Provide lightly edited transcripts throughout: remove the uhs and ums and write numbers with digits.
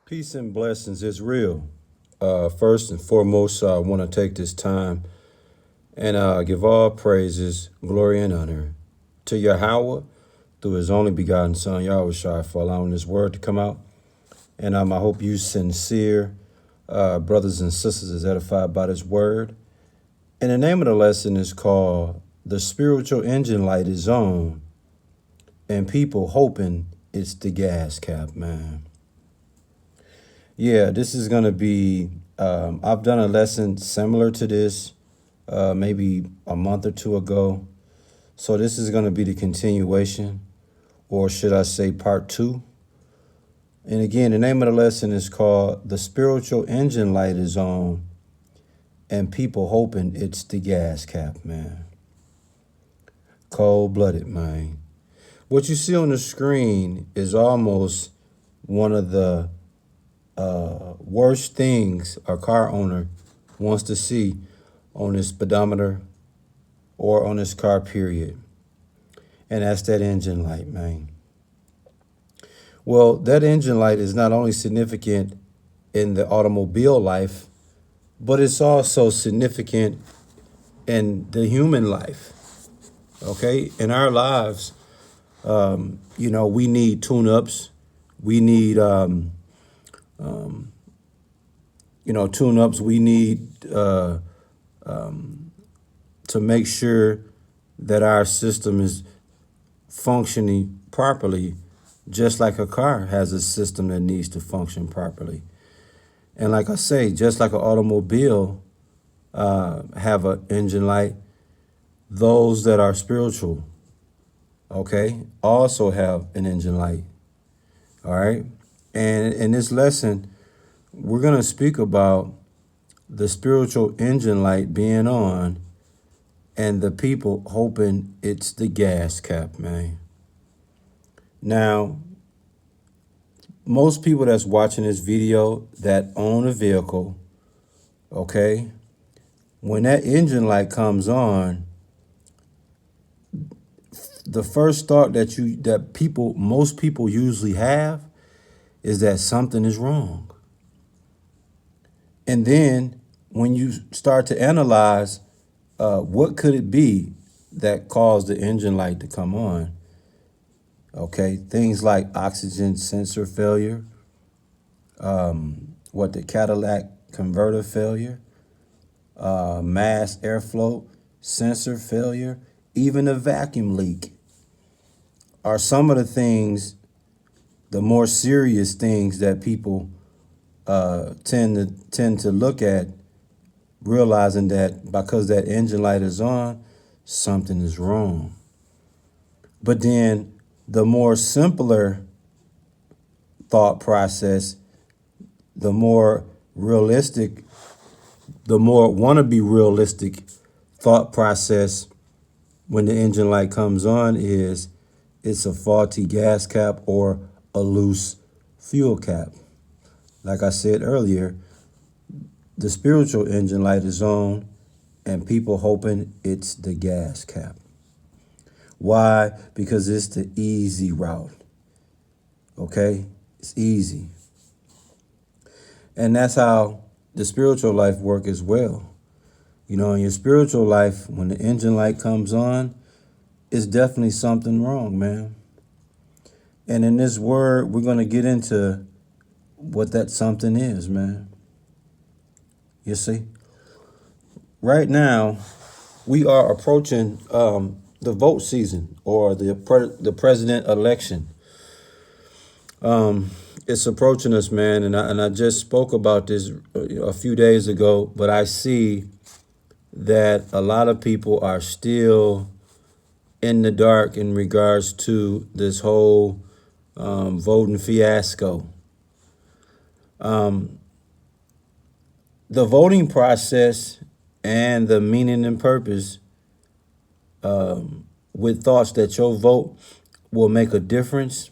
Peace and blessings is real. First and foremost, I want to take this time and give all praises, glory, and honor to Yahweh through his only begotten Son, Yahushua, for allowing this word to come out. And I hope you sincere brothers and sisters is edified by this word. And the name of the lesson is called The Spiritual Engine Light is On, and people hoping it's the gas cap, man. Yeah, this is going to be, I've done a lesson similar to this maybe a month or two ago. So this is going to be the continuation, or should I say part two. And again, the name of the lesson is called The Spiritual Engine Light is On, and people hoping it's the gas cap, man. Cold-blooded, man. What you see on the screen is almost one of the worst things a car owner wants to see on his speedometer or on his car, period. And that's that engine light, man. Well, that engine light is not only significant in the automobile life, but it's also significant in the human life. Okay? In our lives, we need tune-ups. We need tune-ups. We need to make sure that our system is functioning properly, just like a car has a system that needs to function properly. And like I say, just like an automobile have an engine light, those that are spiritual, okay, also have an engine light. All right. And in this lesson, we're going to speak about the spiritual engine light being on and the people hoping it's the gas cap, man. Now, most people that's watching this video that own a vehicle, okay, when that engine light comes on, the first thought most people usually have is that something is wrong. And then when you start to analyze what could it be that caused the engine light to come on, okay, things like oxygen sensor failure, the catalytic converter failure, mass airflow sensor failure, even a vacuum leak are some of the things, the more serious things that people tend to look at, realizing that because that engine light is on, something is wrong. But then the more simpler thought process, the more realistic, the more wannabe realistic thought process when the engine light comes on is it's a faulty gas cap or a loose fuel cap. Like I said earlier, the spiritual engine light is on and people hoping it's the gas cap. Why? Because it's the easy route. Okay? It's easy. And that's how the spiritual life works as well. In your spiritual life, when the engine light comes on, it's definitely something wrong, man. And in this word, we're going to get into what that something is, man. You see? Right now, we are approaching the vote season or the president election. It's approaching us, man, and I just spoke about this a few days ago, but I see that a lot of people are still in the dark in regards to this whole voting fiasco. The voting process and the meaning and purpose with thoughts that your vote will make a difference.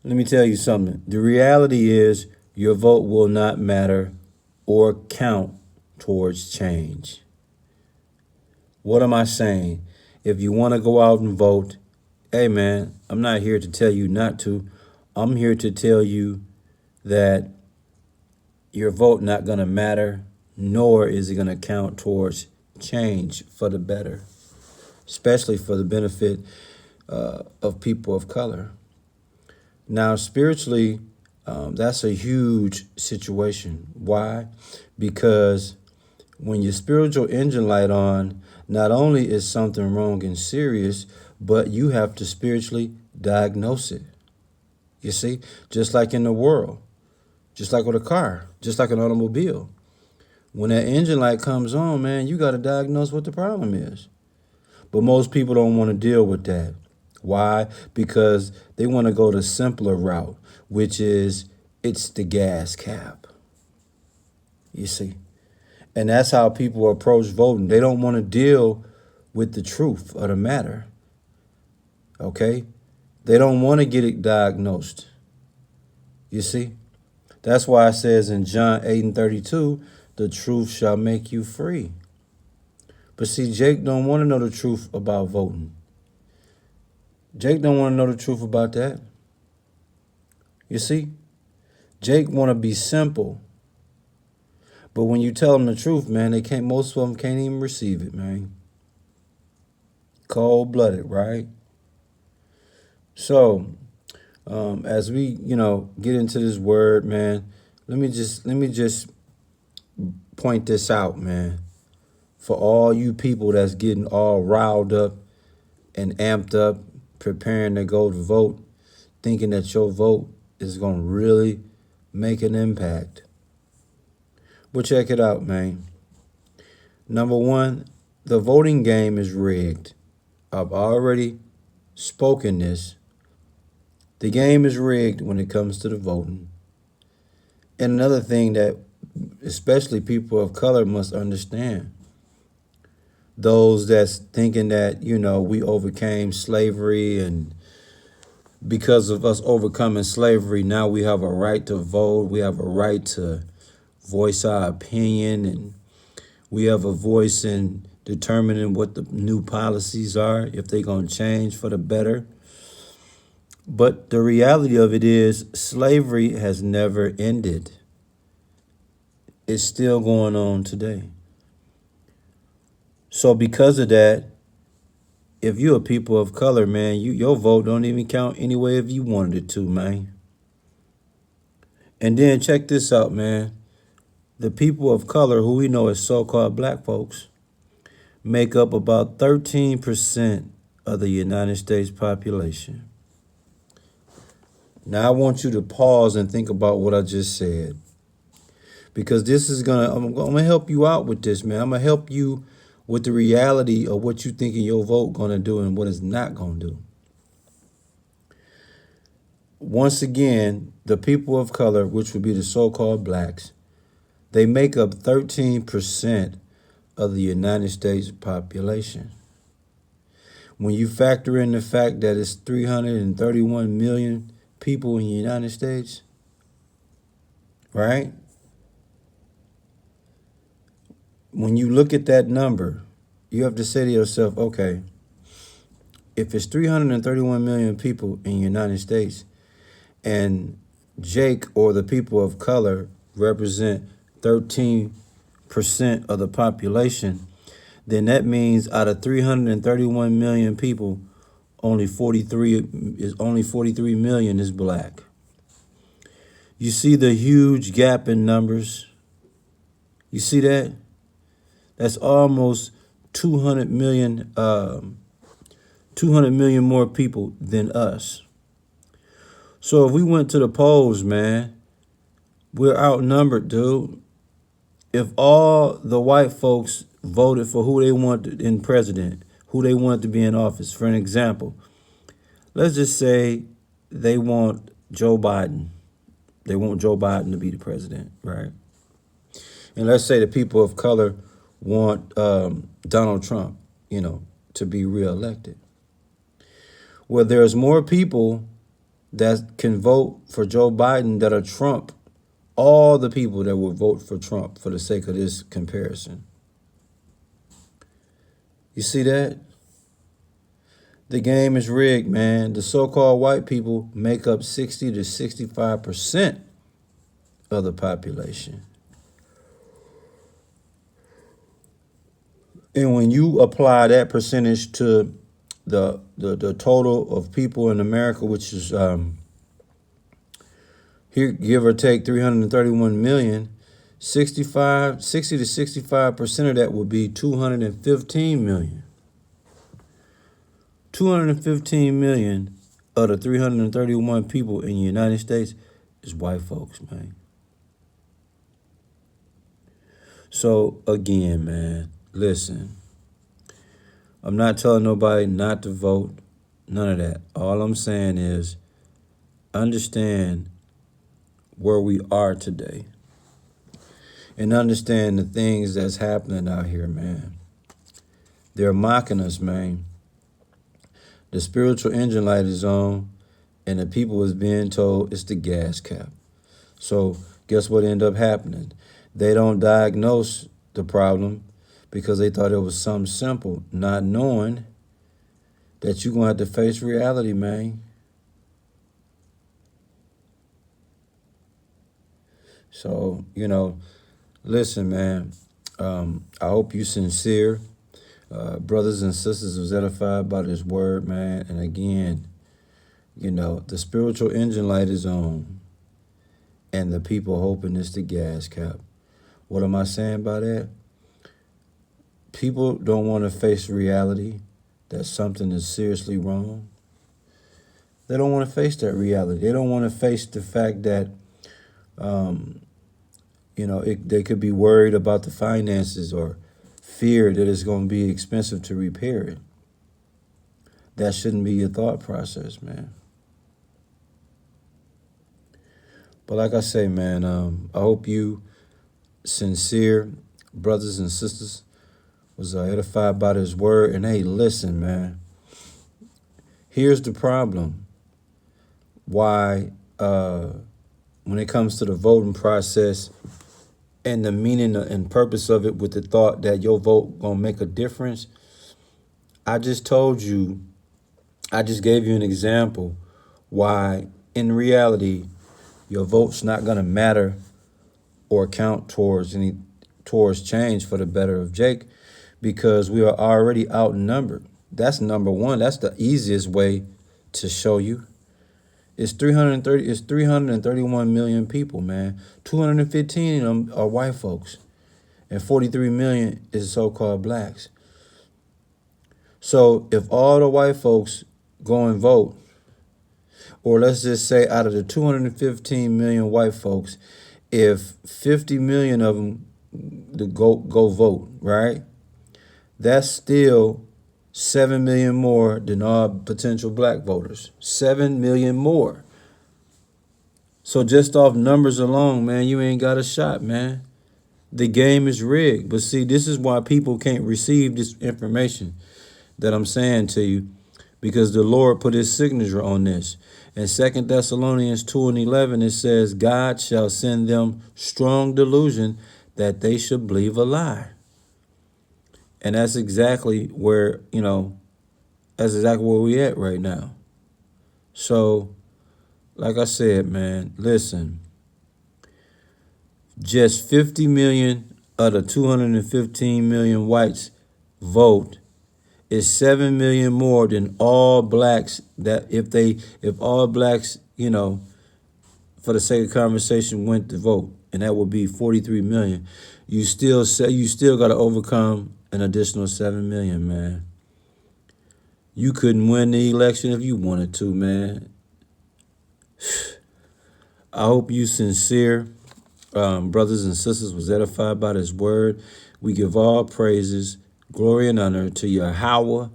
Let me tell you something. The reality is your vote will not matter or count towards change. What am I saying? If you want to go out and vote, hey, man, I'm not here to tell you not to. I'm here to tell you that your vote not going to matter, nor is it going to count towards change for the better, especially for the benefit of people of color. Now, spiritually, that's a huge situation. Why? Because when your spiritual engine light on, not only is something wrong and serious, but you have to spiritually diagnose it. You see, just like in the world, just like with a car, just like an automobile. When that engine light comes on, man, you got to diagnose what the problem is. But most people don't want to deal with that. Why? Because they want to go the simpler route, which is it's the gas cap. You see? And that's how people approach voting. They don't want to deal with the truth of the matter. Okay? They don't want to get it diagnosed. You see? That's why it says in John 8:32, the truth shall make you free. But see, Jake don't want to know the truth about voting. Jake don't want to know the truth about that. You see? Jake want to be simple. But when you tell them the truth, man, most of them can't even receive it, man. Cold-blooded, right? So, as we, get into this word, man, let me just point this out, man. For all you people that's getting all riled up and amped up, preparing to go to vote, thinking that your vote is going to really make an impact. But check it out, man. Number one, the voting game is rigged. I've already spoken this. The game is rigged when it comes to the voting. And another thing that especially people of color must understand, those that's thinking that, we overcame slavery, and because of us overcoming slavery, now we have a right to vote. We have a right to voice our opinion, and we have a voice in determining what the new policies are, if they're going to change for the better. But the reality of it is slavery has never ended. It's still going on today. So because of that, if you're a people of color, man, your vote don't even count anyway if you wanted it to, man. And then check this out, man. The people of color, who we know as so-called black folks, make up about 13% of the United States population. Now, I want you to pause and think about what I just said, because this is I'm gonna help you out with this, man. I'm gonna help you with the reality of what you thinking your vote gonna do and what it's not gonna do. Once again, the people of color, which would be the so-called blacks, they make up 13% of the United States population. When you factor in the fact that it's 331 million people in the United States, right? When you look at that number, you have to say to yourself, okay, if it's 331 million people in the United States and Jake or the people of color represent 13% of the population, then that means out of 331 million people, only 43 million is black. You see the huge gap in numbers? You see that? That's almost 200 million more people than us. So if we went to the polls, man, we're outnumbered, dude. If all the white folks voted for who they wanted in president, who they wanted to be in office, for an example, let's just say they want Joe Biden. They want Joe Biden to be the president, right? And let's say the people of color want Donald Trump, to be reelected. Well, there's more people that can vote for Joe Biden that are Trump, all the people that will vote for Trump for the sake of this comparison. You see that? The game is rigged, man. The so-called white people make up 60 to 65% of the population. And when you apply that percentage to the total of people in America, which is here, give or take 331 million, 60 to 65% of that would be 215 million. 215 million of the 331 people in the United States is white folks, man. So again, man, listen, I'm not telling nobody not to vote, none of that. All I'm saying is understand where we are today and understand the things that's happening out here, man. They're mocking us, man. The spiritual engine light is on, and the people is being told it's the gas cap. So guess what ended up happening? They don't diagnose the problem because they thought it was something simple, not knowing that you're going to have to face reality, man. So, listen, man, I hope you sincere. Brothers and sisters was edified by this word, man. And again, the spiritual engine light is on, and the people hoping it's the gas cap. What am I saying by that? People don't want to face reality that something is seriously wrong. They don't want to face that reality. They don't want to face the fact that, they could be worried about the finances or fear that it's going to be expensive to repair it. That shouldn't be your thought process, man. But like I say, man, I hope you sincere brothers and sisters was edified by this word. And hey, listen, man, here's the problem. Why, when it comes to the voting process and the meaning and purpose of it with the thought that your vote gonna make a difference, I just gave you an example why in reality your vote's not gonna matter or count towards change for the better of Jake, because we are already outnumbered. That's number one. That's the easiest way to show you. It's 331 million people, man. 215 of them are white folks, and 43 million is so-called blacks. So if all the white folks go and vote, or let's just say out of the 215 million white folks, if 50 million of them go vote, right? That's still 7 million more than all potential black voters. 7 million more. So just off numbers alone, man, you ain't got a shot, man. The game is rigged. But see, this is why people can't receive this information that I'm saying to you, because the Lord put his signature on this. In 2 Thessalonians 2:11, it says, God shall send them strong delusion that they should believe a lie. And that's exactly where, that's exactly where we at right now. So, like I said, man, listen, just 50 million of the 215 million whites vote is 7 million more than all blacks. That if all blacks, for the sake of conversation, went to vote, and that would be 43 million, you still got to overcome an additional 7 million, man. You couldn't win the election if you wanted to, man. I hope you sincere brothers and sisters was edified by this word. We give all praises, glory, and honor to Yahweh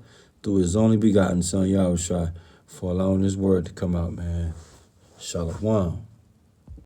through his only begotten son, Yahushua, for allowing this word to come out, man. Shalom.